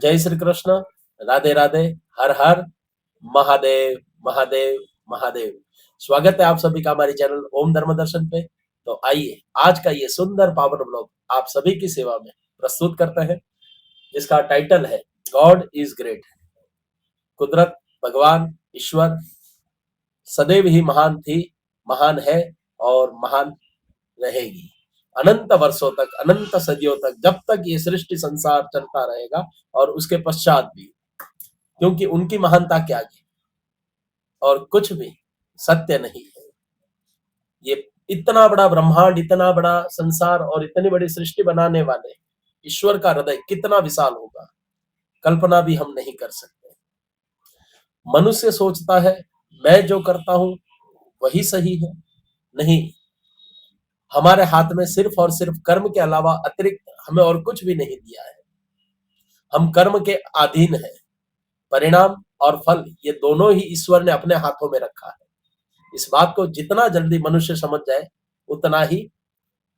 जय श्री कृष्ण, राधे राधे, हर हर महादेव महादेव महादेव। स्वागत है आप सभी का हमारे चैनल ओम धर्म दर्शन पे। तो आइए आज का ये सुंदर पावन ब्लॉग आप सभी की सेवा में प्रस्तुत करते हैं, जिसका टाइटल है गॉड इज ग्रेट। कुदरत, भगवान, ईश्वर सदैव ही महान थी, महान है और महान रहेगी अनंत वर्षों तक, अनंत सदियों तक, जब तक ये सृष्टि संसार चलता रहेगा और उसके पश्चात भी, क्योंकि उनकी महानता के आगे और कुछ भी सत्य नहीं है। ये इतना बड़ा ब्रह्मांड, इतना बड़ा संसार और इतनी बड़ी सृष्टि बनाने वाले ईश्वर का हृदय कितना विशाल होगा, कल्पना भी हम नहीं कर सकते। मनुष्य सोचता है मैं जो करता हूं वही सही है। नहीं, हमारे हाथ में सिर्फ और सिर्फ कर्म के अलावा अतिरिक्त हमें और कुछ भी नहीं दिया है। हम कर्म के अधीन हैं। परिणाम और फल ये दोनों ही ईश्वर ने अपने हाथों में रखा है। इस बात को जितना जल्दी मनुष्य समझ जाए उतना ही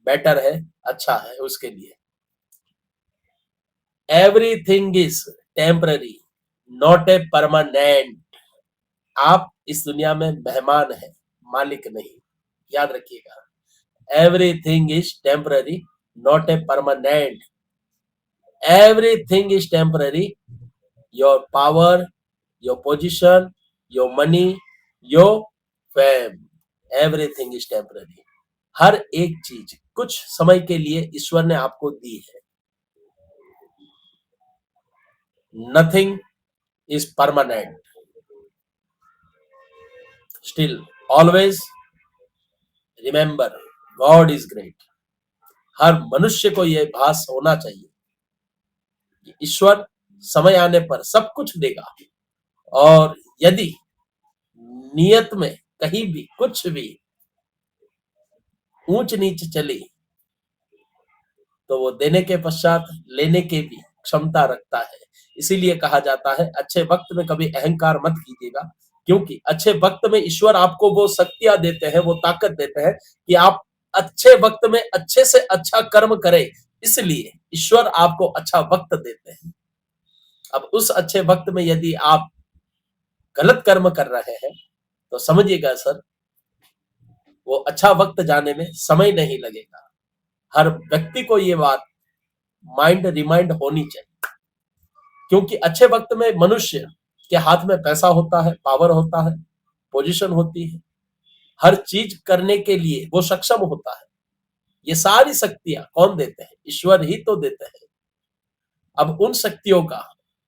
बेटर है, अच्छा है उसके लिए। Everything is temporary, not a permanent. आप इस दुनिया में मेहमान हैं, मालिक नहीं। याद रखिएगा, everything is temporary, not a permanent. Everything is temporary. Your power, your position, your money, your fame, everything is temporary. हर एक चीज कुछ समय के लिए ईश्वर ने आपको दी है। Nothing is permanent. Still, always remember, God is great. हर मनुष्य को यह भास होना चाहिए कि ईश्वर समय आने पर सब कुछ देगा, और यदि नियत में कहीं भी कुछ भी ऊंच नीच चली तो वो देने के पश्चात लेने के भी क्षमता रखता है। इसीलिए कहा जाता है अच्छे वक्त में कभी अहंकार मत कीजिएगा, क्योंकि अच्छे वक्त में ईश्वर आपको वो शक्तियां देते हैं, वो ताकत देते हैं कि आप अच्छे वक्त में अच्छे से अच्छा कर्म करें। इसलिए ईश्वर आपको अच्छा वक्त देते हैं। अब उस अच्छे वक्त में यदि आप गलत कर्म कर रहे हैं तो समझिएगा सर, वो अच्छा वक्त जाने में समय नहीं लगेगा। हर व्यक्ति को ये बात माइंड रिमाइंड होनी चाहिए, क्योंकि अच्छे वक्त में मनुष्य के हाथ में पैसा होता है, पावर होता है, पोजीशन होती है, हर चीज करने के लिए वो सक्षम होता है। ये सारी शक्तियां कौन देते हैं? ईश्वर ही तो देते हैं। अब उन शक्तियों का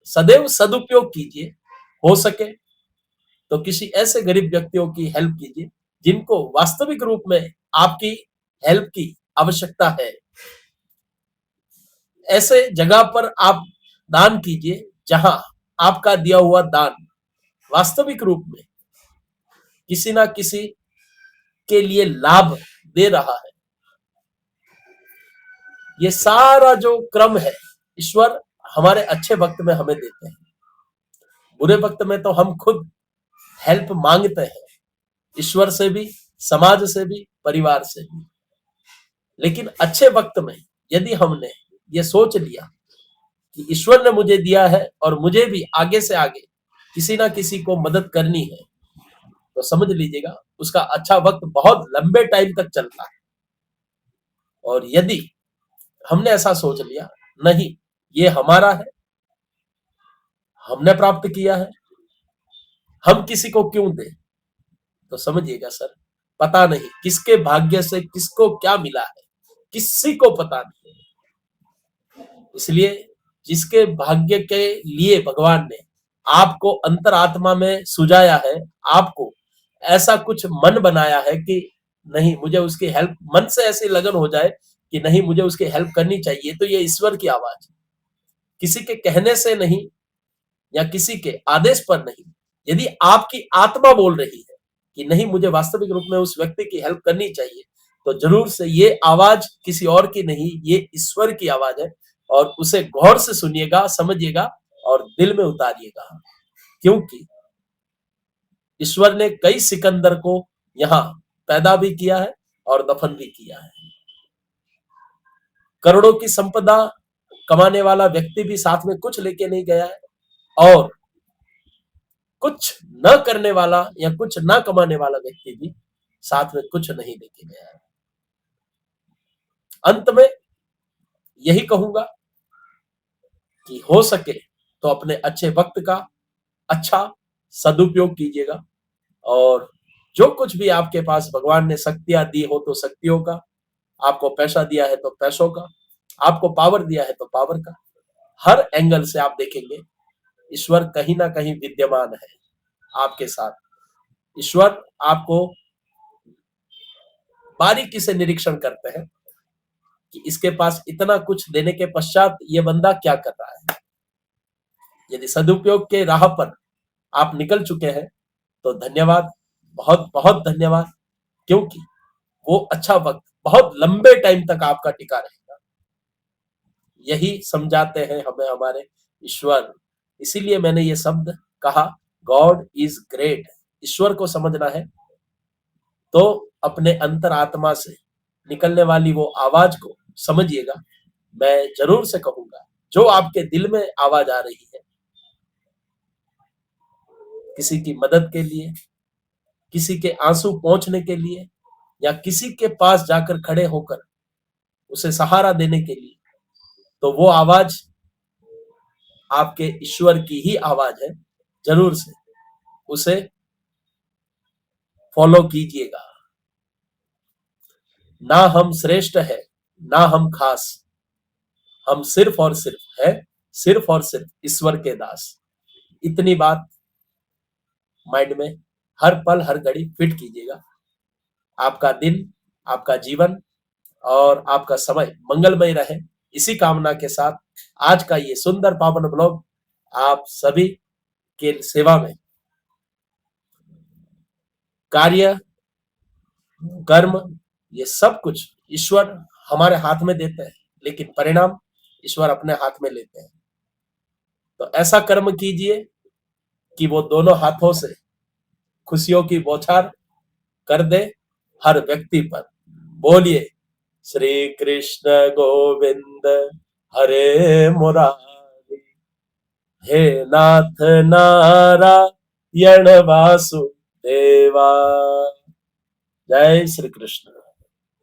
सदैव सदुपयोग कीजिए। हो सके तो किसी ऐसे गरीब व्यक्तियों की हेल्प कीजिए जिनको वास्तविक रूप में आपकी हेल्प की आवश्यकता है। ऐसे जगह पर आप दान कीजिए जहां आपका दिया हुआ दान वास्तविक रूप में किसी ना किसी के लिए लाभ दे रहा है। ये सारा जो क्रम है ईश्वर हमारे अच्छे वक्त में हमें देते हैं। बुरे वक्त में तो हम खुद हेल्प मांगते हैं, ईश्वर से भी, समाज से भी, परिवार से भी। लेकिन अच्छे वक्त में यदि हमने ये सोच लिया कि ईश्वर ने मुझे दिया है और मुझे भी आगे से आगे किसी ना किसी को मदद करनी है, तो समझ लीजिएगा उसका अच्छा वक्त बहुत लंबे टाइम तक चलता है। और यदि हमने ऐसा सोच लिया नहीं ये हमारा है, हमने प्राप्त किया है, हम किसी को क्यों दें, तो समझिएगा सर पता नहीं किसके भाग्य से किसको क्या मिला है, किसी को पता नहीं। इसलिए जिसके भाग्य के लिए भगवान ने आपको अंतरात्मा में सुझाया है, आपको ऐसा कुछ मन बनाया है कि नहीं मुझे उसकी हेल्प, मन से ऐसी लगन हो जाए कि नहीं मुझे उसकी हेल्प करनी चाहिए, तो ये ईश्वर की आवाज है, किसी के कहने से नहीं या किसी के आदेश पर नहीं। यदि आपकी आत्मा बोल रही है कि नहीं मुझे वास्तविक रूप में उस व्यक्ति की हेल्प करनी चाहिए, तो जरूर से ये आवाज किसी और की नहीं, ये ईश्वर की आवाज है। और उसे गौर से सुनिएगा, समझिएगा और दिल में उतारिएगा, क्योंकि ईश्वर ने कई सिकंदर को यहाँ पैदा भी किया है और दफन भी किया है। करोड़ों की संपदा कमाने वाला व्यक्ति भी साथ में कुछ लेके नहीं गया है, और कुछ न करने वाला या कुछ न कमाने वाला व्यक्ति भी साथ में कुछ नहीं लेके गया है। अंत में यही कहूंगा कि हो सके तो अपने अच्छे वक्त का अच्छा सदुपयोग कीजिएगा, और जो कुछ भी आपके पास भगवान ने शक्तियां दी हो तो शक्तियों का, आपको पैसा दिया है तो पैसों का, आपको पावर दिया है तो पावर का, हर एंगल से आप देखेंगे ईश्वर कहीं ना कहीं विद्यमान है आपके साथ। ईश्वर आपको बारीकी से निरीक्षण करते हैं कि इसके पास इतना कुछ देने के पश्चात ये बंदा क्या कर रहा है। यदि सदुपयोग के राह पर आप निकल चुके हैं तो धन्यवाद, बहुत बहुत धन्यवाद, क्योंकि वो अच्छा वक्त बहुत लंबे टाइम तक आपका टिका रहेगा। यही समझाते हैं हमें हमारे ईश्वर। इसीलिए मैंने ये शब्द कहा, गॉड इज ग्रेट। ईश्वर को समझना है तो अपने अंतर आत्मा से निकलने वाली वो आवाज को समझिएगा। मैं जरूर से कहूंगा, जो आपके दिल में आवाज आ रही है, किसी की मदद के लिए, किसी के आंसू पहुंचने के लिए, या किसी के पास जाकर खड़े होकर उसे सहारा देने के लिए, तो वो आवाज आपके ईश्वर की ही आवाज है। जरूर से उसे फॉलो कीजिएगा। ना हम श्रेष्ठ है, ना हम खास, हम सिर्फ और सिर्फ है, सिर्फ और सिर्फ ईश्वर के दास। इतनी बात माइंड में हर पल हर घड़ी फिट कीजिएगा। आपका दिन, आपका जीवन और आपका समय मंगलमय रहे, इसी कामना के साथ आज का ये सुंदर पावन ब्लॉग आप सभी के सेवा में। कार्य, कर्म, ये सब कुछ ईश्वर हमारे हाथ में देते हैं, लेकिन परिणाम ईश्वर अपने हाथ में लेते हैं। तो ऐसा कर्म कीजिए कि वो दोनों हाथों से खुशियों की बौछार कर दे हर व्यक्ति पर। बोलिए श्री कृष्ण गोविंद हरे मुरारी, हे नाथ नारायण वासुदेवा। जय श्री कृष्ण।